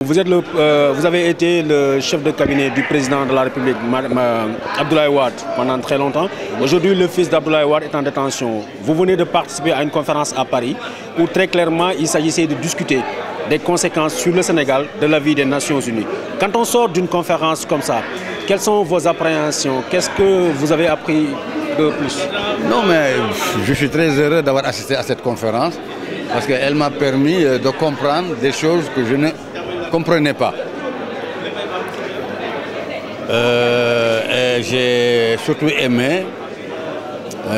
Vous avez été le chef de cabinet du président de la République, Abdoulaye Wade, pendant très longtemps. Aujourd'hui, le fils d'Abdoulaye Wade est en détention. Vous venez de participer à une conférence à Paris où très clairement il s'agissait de discuter des conséquences sur le Sénégal de l'avis des Nations Unies. Quand on sort d'une conférence comme ça, quelles sont vos appréhensions? Qu'est-ce que vous avez appris de plus? Non, mais je suis très heureux d'avoir assisté à cette conférence parce qu'elle m'a permis de comprendre des choses que je ne comprenais pas. J'ai surtout aimé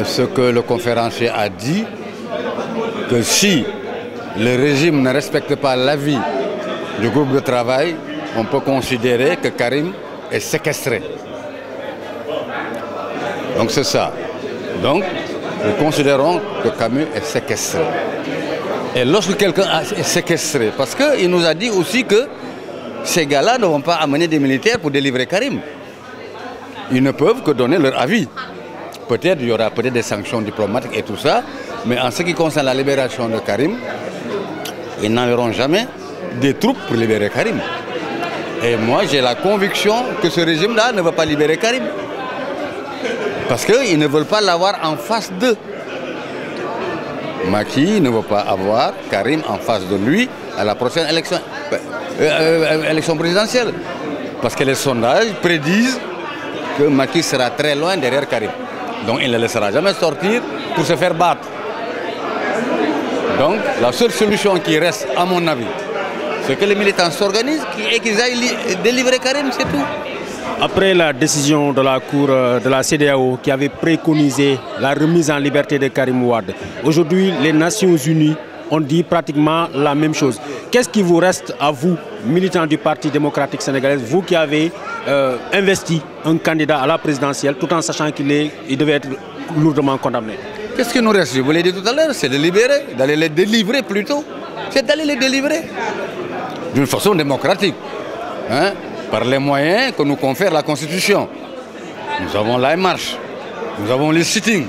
ce que le conférencier a dit, que si le régime ne respecte pas l'avis du groupe de travail, on peut considérer que Karim est séquestré. Donc c'est ça. Donc nous considérons que Camus est séquestré. Et lorsque quelqu'un est séquestré, parce qu'il nous a dit aussi que ces gars-là ne vont pas amener des militaires pour délivrer Karim. Ils ne peuvent que donner leur avis. Peut-être il y aura peut-être des sanctions diplomatiques et tout ça, mais en ce qui concerne la libération de Karim, ils n'enverront jamais des troupes pour libérer Karim. Et moi j'ai la conviction que ce régime-là ne va pas libérer Karim. Parce qu'ils ne veulent pas l'avoir en face d'eux. Macky ne veut pas avoir Karim en face de lui à la prochaine élection présidentielle. Parce que les sondages prédisent que Macky sera très loin derrière Karim. Donc il ne le laissera jamais sortir pour se faire battre. Donc la seule solution qui reste, à mon avis, c'est que les militants s'organisent et qu'ils aillent délivrer Karim, c'est tout. Après la décision de la Cour de la CEDEAO qui avait préconisé la remise en liberté de Karim Wade, aujourd'hui les Nations Unies ont dit pratiquement la même chose. Qu'est-ce qui vous reste à vous, militants du Parti démocratique sénégalais, vous qui avez investi un candidat à la présidentielle tout en sachant qu'il devait être lourdement condamné? Qu'est-ce qui nous reste? Je vous l'ai dit tout à l'heure, c'est de libérer, d'aller les délivrer plutôt. C'est d'aller les délivrer d'une façon démocratique. Hein? Par les moyens que nous confère la Constitution. Nous avons la marche, nous avons les sittings.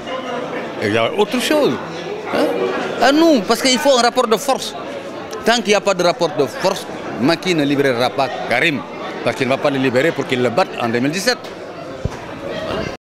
Et il y a autre chose. Hein? À nous, parce qu'il faut un rapport de force. Tant qu'il n'y a pas de rapport de force, Macky ne libérera pas Karim. Parce qu'il ne va pas le libérer pour qu'il le batte en 2017.